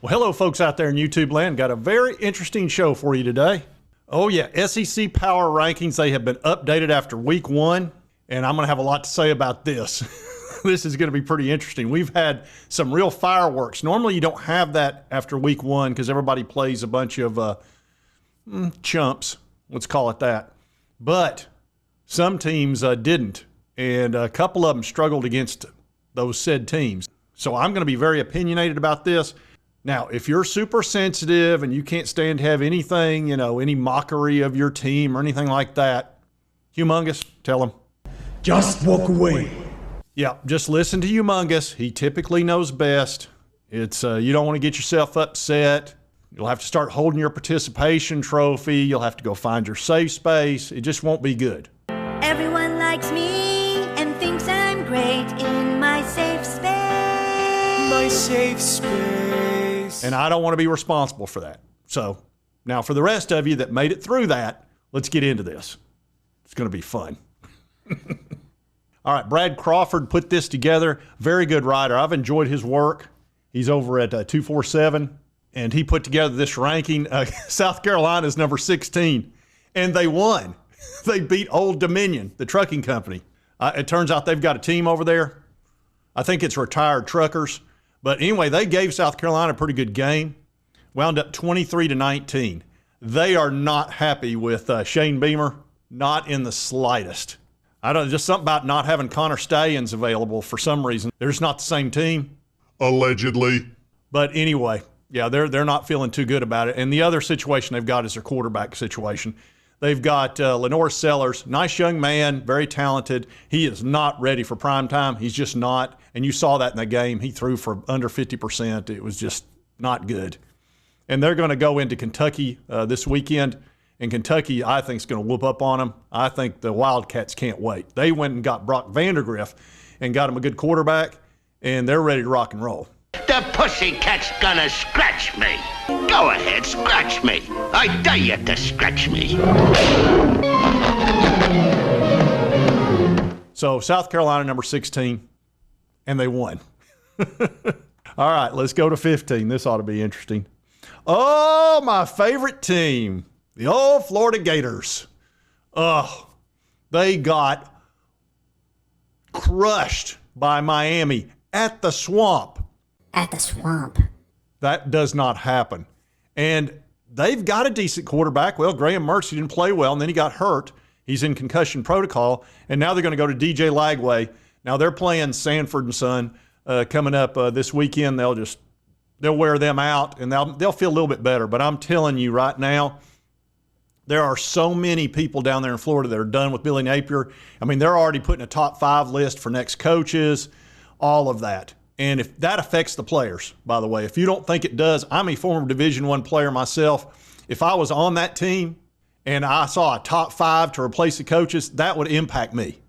Well, hello, folks out there in YouTube land. Got a very interesting show for you today. Oh, yeah, SEC Power Rankings. They have been updated after week 1, and I'm going to have a lot to say about this. This is going to be pretty interesting. We've had some real fireworks. Normally, you don't have that after week 1 because everybody plays a bunch of chumps. Let's call it that. But some teams didn't, and a couple of them struggled against those said teams. So I'm going to be very opinionated about this. Now, if you're super sensitive and you can't stand to have anything, any mockery of your team or anything like that, Humongous, tell him. Just walk away. Yeah, just listen to Humongous. He typically knows best. It's you don't want to get yourself upset. You'll have to start holding your participation trophy. You'll have to go find your safe space. It just won't be good. Everyone likes me and thinks I'm great in my safe space. My safe space. And I don't want to be responsible for that. So now for the rest of you that made it through that, let's get into this. It's going to be fun. All right, Brad Crawford put this together. Very good writer. I've enjoyed his work. He's over at 247, and he put together this ranking. South Carolina's number 16, and they won. They beat Old Dominion, the trucking company. It turns out they've got a team over there. I think it's retired truckers. But anyway, they gave South Carolina a pretty good game. Wound up 23-19. They are not happy with Shane Beamer, not in the slightest. Just something about not having Connor Stallions available for some reason. They're just not the same team. Allegedly. But anyway, yeah, they're not feeling too good about it. And the other situation they've got is their quarterback situation. They've got Lenore Sellers, nice young man, very talented. He is not ready for prime time. He's just not. And you saw that in the game. He threw for under 50%. It was just not good. And they're going to go into Kentucky this weekend. And Kentucky, I think, is going to whoop up on them. I think the Wildcats can't wait. They went and got Brock Vanderbilt and got him a good quarterback, and they're ready to rock and roll. The pussycat's gonna scratch me. Go ahead, scratch me. I dare you to scratch me. So South Carolina, number 16, and they won. All right, let's go to 15. This ought to be interesting. Oh, my favorite team, the old Florida Gators. Oh, they got crushed by Miami at the Swamp. At the Swamp. That does not happen. And they've got a decent quarterback. Well, Graham Mertz, he didn't play well, and then he got hurt. He's in concussion protocol, and now they're going to go to DJ Lagway. Now they're playing Sanford and Son coming up this weekend. They'll wear them out, and they'll feel a little bit better. But I'm telling you right now, there are so many people down there in Florida that are done with Billy Napier. I mean, they're already putting a top 5 list for next coaches, all of that. And if that affects the players, by the way, if you don't think it does, I'm a former Division I player myself. If I was on that team and I saw a top 5 to replace the coaches, that would impact me.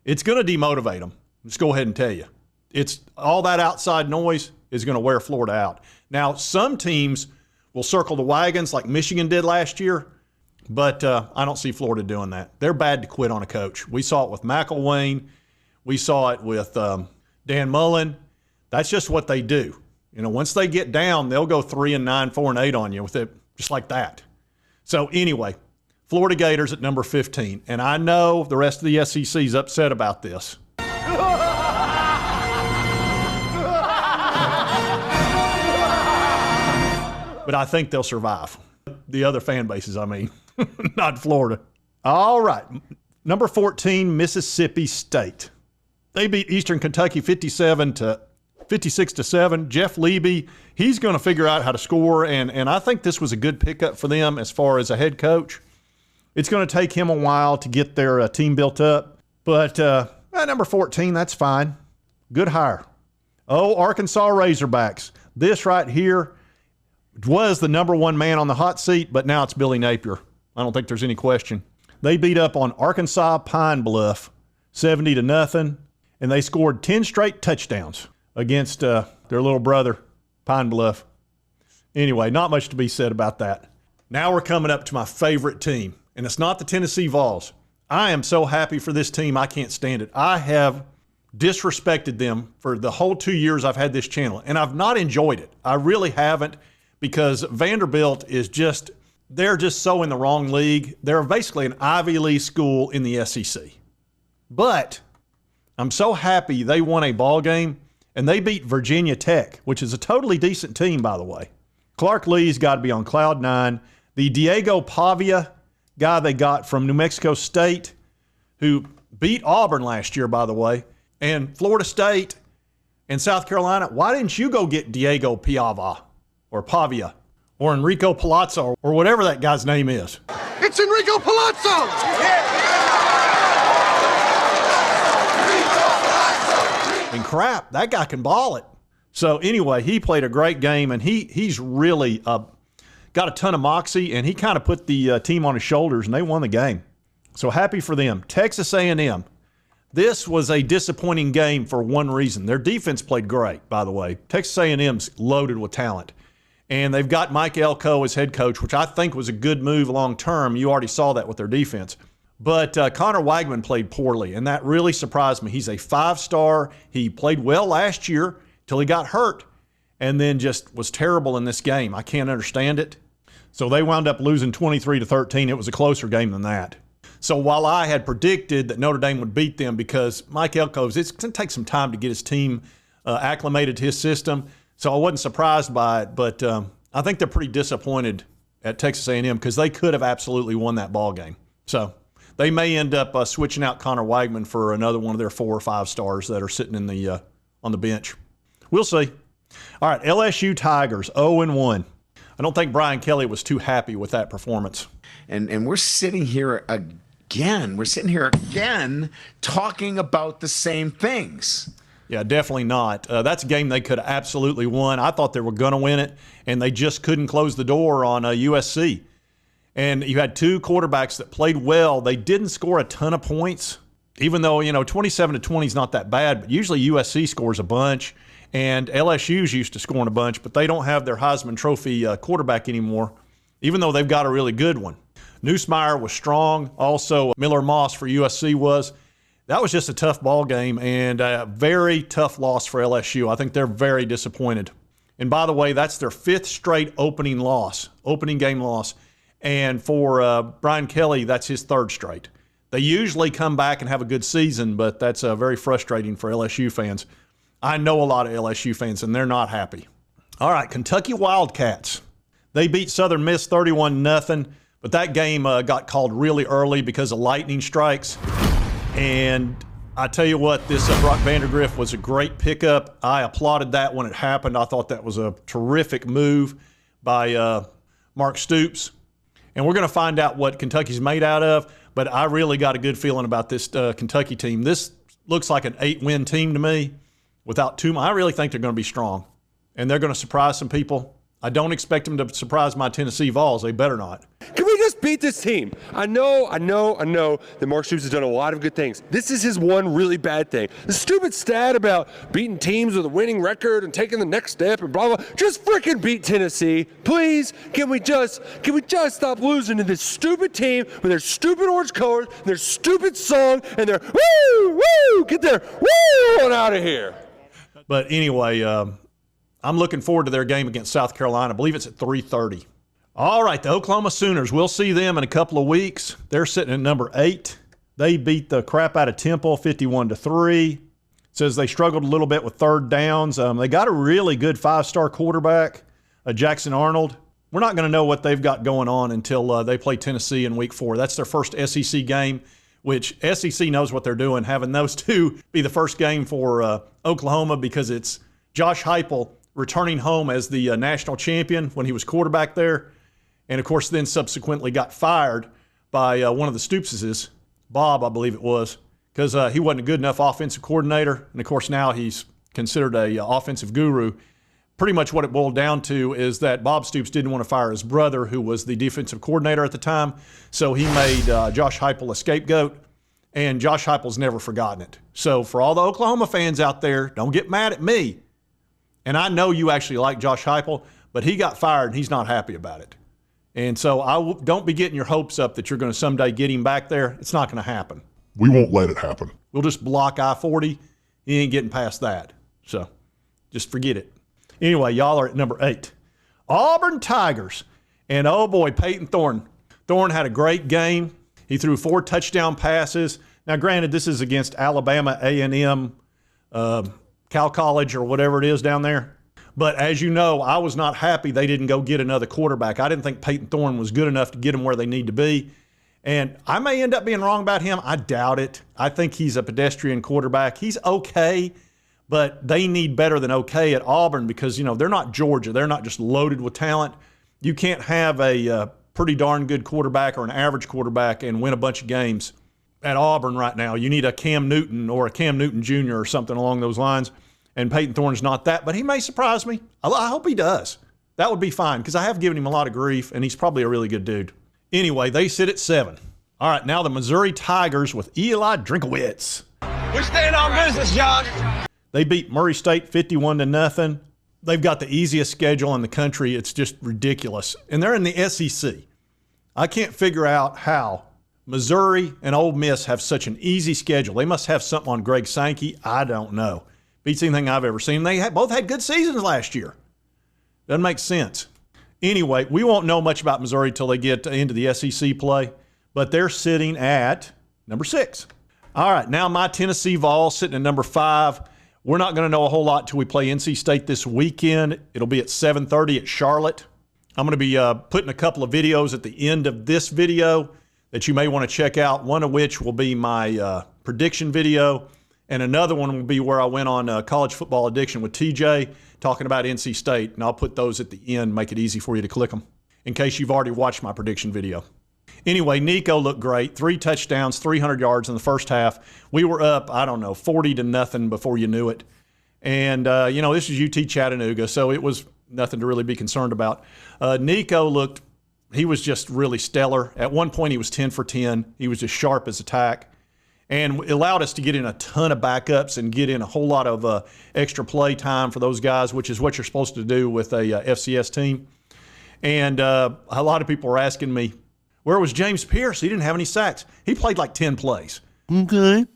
It's going to demotivate them. Just go ahead and tell you. It's all that outside noise is going to wear Florida out. Now, some teams will circle the wagons like Michigan did last year, but I don't see Florida doing that. They're bad to quit on a coach. We saw it with McElwain. We saw it with Dan Mullen. That's just what they do. Once they get down, they'll go 3-9, 4-8 on you with it, just like that. So anyway, Florida Gators at number 15. And I know the rest of the SEC is upset about this. But I think they'll survive. The other fan bases, I mean, not Florida. All right, number 14, Mississippi State. They beat Eastern Kentucky 56-7. Jeff Leby, he's going to figure out how to score, and I think this was a good pickup for them as far as a head coach. It's going to take him a while to get their team built up, but at number 14, that's fine. Good hire. Oh, Arkansas Razorbacks. This right here was the number 1 man on the hot seat, but now it's Billy Napier. I don't think there's any question. They beat up on Arkansas Pine Bluff 70-0, and they scored 10 straight touchdowns against their little brother, Pine Bluff. Anyway, not much to be said about that. Now we're coming up to my favorite team, and it's not the Tennessee Vols. I am so happy for this team, I can't stand it. I have disrespected them for the whole 2 years I've had this channel, and I've not enjoyed it. I really haven't, because Vanderbilt is just, they're just so in the wrong league. They're basically an Ivy League school in the SEC. But I'm so happy they won a ball game, and they beat Virginia Tech, which is a totally decent team, by the way. Clark Lee's got to be on cloud nine. The Diego Pavia guy they got from New Mexico State, who beat Auburn last year, by the way, and Florida State and South Carolina. Why didn't you go get Diego Piava or Pavia or Enrico Palazzo or whatever that guy's name is? It's Enrico Palazzo! And crap, that guy can ball it. So anyway, he played a great game, and he's really got a ton of moxie, and he kind of put the team on his shoulders, and they won the game. So happy for them. Texas A&M. This was a disappointing game for one reason. Their defense played great, by the way. Texas A&M's loaded with talent. And they've got Mike Elko as head coach, which I think was a good move long term. You already saw that with their defense. But Connor Wagman played poorly, and that really surprised me. He's a 5-star. He played well last year till he got hurt, and then just was terrible in this game. I can't understand it. So they wound up losing 23-13. It was a closer game than that. So while I had predicted that Notre Dame would beat them, because Mike Elko's, it's going to take some time to get his team acclimated to his system, so I wasn't surprised by it. But I think they're pretty disappointed at Texas A&M, because they could have absolutely won that ball game. So they may end up switching out Connor Wagman for another one of their 4 or 5 stars that are sitting in the on the bench. We'll see. All right, LSU Tigers 0-1. I don't think Brian Kelly was too happy with that performance. And we're sitting here again. We're sitting here again talking about the same things. Yeah, definitely not. That's a game they could have absolutely won. I thought they were going to win it, and they just couldn't close the door on USC. And you had 2 quarterbacks that played well. They didn't score a ton of points, even though, 27-20 is not that bad. But usually USC scores a bunch, and LSU's used to scoring a bunch, but they don't have their Heisman Trophy quarterback anymore, even though they've got a really good one. Nussmeier was strong. Also, Miller Moss for USC was. That was just a tough ball game and a very tough loss for LSU. I think they're very disappointed. And by the way, that's their 5th straight opening game loss. And for Brian Kelly, that's his 3rd straight. They usually come back and have a good season, but that's very frustrating for LSU fans. I know a lot of LSU fans, and they're not happy. All right, Kentucky Wildcats. They beat Southern Miss 31-0, but that game got called really early because of lightning strikes. And I tell you what, this Brock Vandagriff was a great pickup. I applauded that when it happened. I thought that was a terrific move by Mark Stoops. And we're going to find out what Kentucky's made out of, but I really got a good feeling about this Kentucky team. This looks like an 8-win team to me. Without too much, I really think they're going to be strong, and they're going to surprise some people. I don't expect them to surprise my Tennessee Vols. They better not. Can we just beat this team? I know that Mark Stoops has done a lot of good things. This is his one really bad thing. The stupid stat about beating teams with a winning record and taking the next step and blah, blah. Just freaking beat Tennessee. Please, can we just stop losing to this stupid team with their stupid orange colors, and their stupid song, and their woo, get their woo on out of here. But anyway, I'm looking forward to their game against South Carolina. I believe it's at 3:30. All right, the Oklahoma Sooners. We'll see them in a couple of weeks. They're sitting at number 8. They beat the crap out of Temple 51-3. Says they struggled a little bit with 3rd downs. They got a really good 5-star quarterback, Jackson Arnold. We're not going to know what they've got going on until they play Tennessee in week 4. That's their first SEC game, which SEC knows what they're doing, having those two be the first game for Oklahoma, because it's Josh Heupel returning home as the national champion when he was quarterback there. And, of course, then subsequently got fired by one of the Stoopses, Bob, I believe it was, because he wasn't a good enough offensive coordinator. And, of course, now he's considered a offensive guru. Pretty much what it boiled down to is that Bob Stoops didn't want to fire his brother, who was the defensive coordinator at the time. So he made Josh Heupel a scapegoat, and Josh Heupel's never forgotten it. So for all the Oklahoma fans out there, don't get mad at me. And I know you actually like Josh Heupel, but he got fired, and he's not happy about it. And so don't be getting your hopes up that you're going to someday get him back there. It's not going to happen. We won't let it happen. We'll just block I-40. He ain't getting past that. So just forget it. Anyway, y'all are at number 8. Auburn Tigers. And oh boy, Peyton Thorne. Thorne had a great game. He threw 4 touchdown passes. Now, granted, this is against Alabama A&M, Cal College or whatever it is down there. But as you know, I was not happy they didn't go get another quarterback. I didn't think Peyton Thorne was good enough to get them where they need to be. And I may end up being wrong about him. I doubt it. I think he's a pedestrian quarterback. He's okay, but they need better than okay at Auburn because, you know, they're not Georgia. They're not just loaded with talent. You can't have a pretty darn good quarterback or an average quarterback and win a bunch of games at Auburn right now. You need a Cam Newton or a Cam Newton Jr. or something along those lines. And Peyton Thorne's not that, but he may surprise me. I hope he does. That would be fine because I have given him a lot of grief, and he's probably a really good dude. Anyway, they sit at 7. All right, now the Missouri Tigers with Eli Drinkowitz. We're staying on business, John. They beat Murray State 51-0. They've got the easiest schedule in the country. It's just ridiculous. And they're in the SEC. I can't figure out how Missouri and Ole Miss have such an easy schedule. They must have something on Greg Sankey. I don't know. Beats anything I've ever seen. They both had good seasons last year. Doesn't make sense. Anyway, we won't know much about Missouri till they get into the SEC play, but they're sitting at number 6. All right, now my Tennessee Vols sitting at number 5. We're not going to know a whole lot till we play NC State this weekend. It'll be at 7:30 at Charlotte. I'm going to be putting a couple of videos at the end of this video that you may want to check out, one of which will be my prediction video, and another one will be where I went on College Football Addiction with TJ talking about NC State, and I'll put those at the end, make it easy for you to click them in case you've already watched my prediction video. Anyway, Nico looked great. 3 touchdowns, 300 yards in the first half. We were up, 40-0 before you knew it. And, this is UT Chattanooga, so it was nothing to really be concerned about. Nico he was just really stellar. At one point, he was 10 for 10. He was just sharp as attack. And it allowed us to get in a ton of backups and get in a whole lot of extra play time for those guys, which is what you're supposed to do with a FCS team. And a lot of people are asking me, where was James Pierce? He didn't have any sacks. He played like 10 plays. Okay.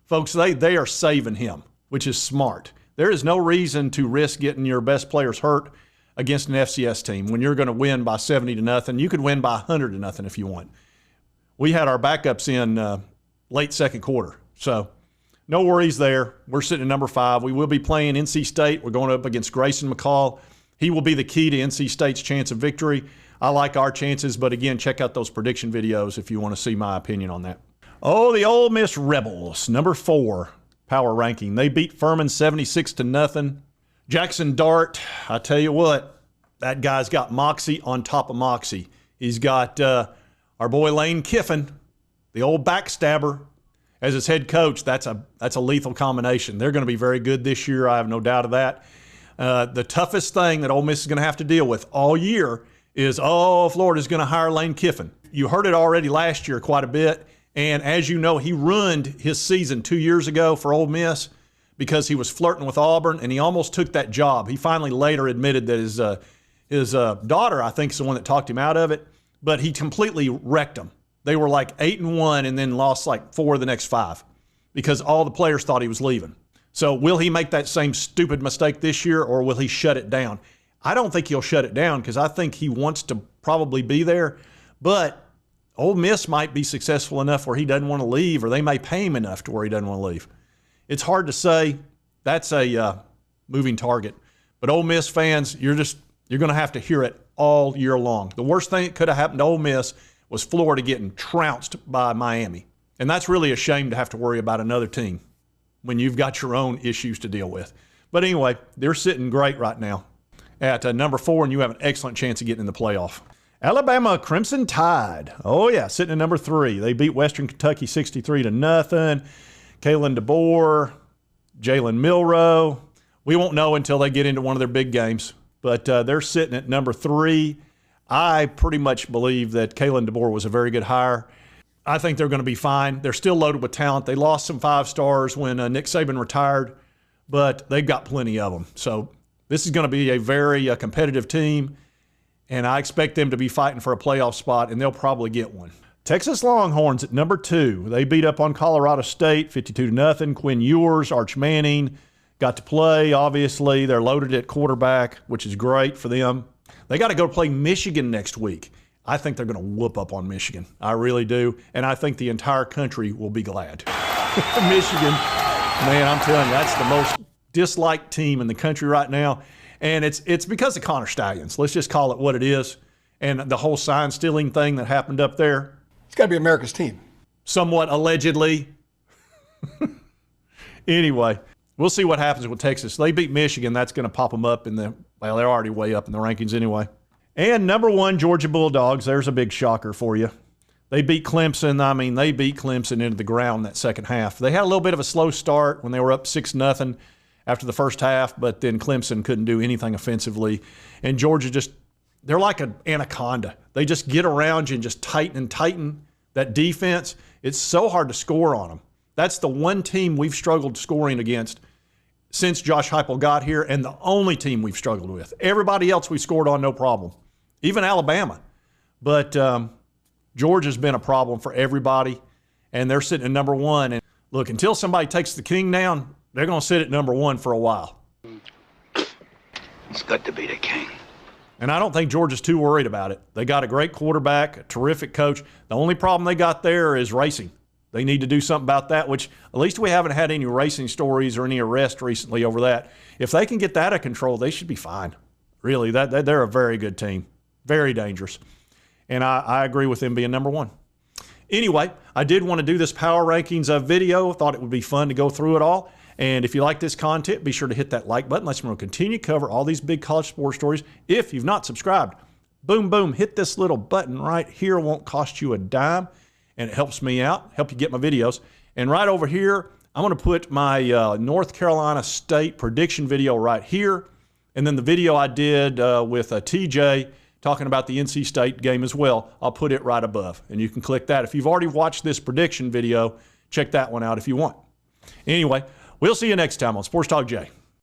Folks, they are saving him, which is smart. There is no reason to risk getting your best players hurt against an FCS team when you're going to win by 70-0. You could win by 100-0 if you want. We had our backups in late second quarter. So no worries there. We're sitting at number 5. We will be playing NC State. We're going up against Grayson McCall. He will be the key to NC State's chance of victory. I like our chances, but again, check out those prediction videos if you want to see my opinion on that. Oh, the Ole Miss Rebels, number 4 power ranking. They beat Furman 76-0. Jackson Dart, I tell you what, that guy's got moxie on top of moxie. He's got our boy Lane Kiffin, the old backstabber, as his head coach. That's a lethal combination. They're going to be very good this year. I have no doubt of that. The toughest thing that Ole Miss is going to have to deal with all year is, Florida's going to hire Lane Kiffin. You heard it already last year quite a bit, and as you know, he ruined his season 2 years ago for Ole Miss because he was flirting with Auburn, and he almost took that job. He finally later admitted that his daughter, I think, is the one that talked him out of it, but he completely wrecked them. They were like 8-1 and then lost like 4 of the next 5 because all the players thought he was leaving. So will he make that same stupid mistake this year, or will he shut it down? I don't think he'll shut it down because I think he wants to probably be there, but Ole Miss might be successful enough where he doesn't want to leave, or they may pay him enough to where he doesn't want to leave. It's hard to say. That's a moving target. But Ole Miss fans, you're going to have to hear it all year long. The worst thing that could have happened to Ole Miss was Florida getting trounced by Miami. And that's really a shame to have to worry about another team when you've got your own issues to deal with. But anyway, they're sitting great right now at number 4, and you have an excellent chance of getting in the playoff. Alabama Crimson Tide. Oh, yeah, sitting at number 3. They beat Western Kentucky 63-0. Kalen DeBoer, Jalen Milroe. We won't know until they get into one of their big games, but they're sitting at number 3. I pretty much believe that Kalen DeBoer was a very good hire. I think they're going to be fine. They're still loaded with talent. They lost some 5-stars when Nick Saban retired, but they've got plenty of them. So this is going to be a very competitive team, and I expect them to be fighting for a playoff spot, and they'll probably get one. Texas Longhorns at number 2. They beat up on Colorado State 52-0. Quinn Ewers, Arch Manning got to play, obviously. They're loaded at quarterback, which is great for them. They got to go play Michigan next week. I think they're going to whoop up on Michigan. I really do. And I think the entire country will be glad. Michigan, man, I'm telling you, that's the most disliked team in the country right now. And it's because of Connor Stallions. Let's just call it what it is. And the whole sign stealing thing that happened up there. It's got to be America's team. Somewhat allegedly. Anyway, we'll see what happens with Texas. They beat Michigan. That's going to pop them up they're already way up in the rankings anyway. And number 1, Georgia Bulldogs. There's a big shocker for you. They beat Clemson. I mean, they beat Clemson into the ground that second half. They had a little bit of a slow start when they were up 6-0 after the first half, but then Clemson couldn't do anything offensively. And Georgia they're like an anaconda. They just get around you and just tighten that defense. It's so hard to score on them. That's the one team we've struggled scoring against since Josh Heupel got here, and the only team we've struggled with. Everybody else we scored on, no problem. Even Alabama. But Georgia's been a problem for everybody, and they're sitting at number 1. And look, until somebody takes the king down, they're going to sit at number 1 for a while. It's good to be the king. And I don't think Georgia's too worried about it. They got a great quarterback, a terrific coach. The only problem they got there is racing. They need to do something about that, which at least we haven't had any racing stories or any arrest recently over that. If they can get that under control, they should be fine. Really, they're a very good team. Very dangerous. And I agree with them being number 1. Anyway, I did want to do this power rankings video. Thought it would be fun to go through it all. And if you like this content, be sure to hit that like button. Let's continue to cover all these big college sports stories. If you've not subscribed, boom, boom, hit this little button right here. It won't cost you a dime, and it helps me out, help you get my videos. And right over here, I'm going to put my North Carolina State prediction video right here. And then the video I did with TJ talking about the NC State game as well, I'll put it right above. And you can click that. If you've already watched this prediction video, check that one out if you want. Anyway, we'll see you next time on Sports Talk J.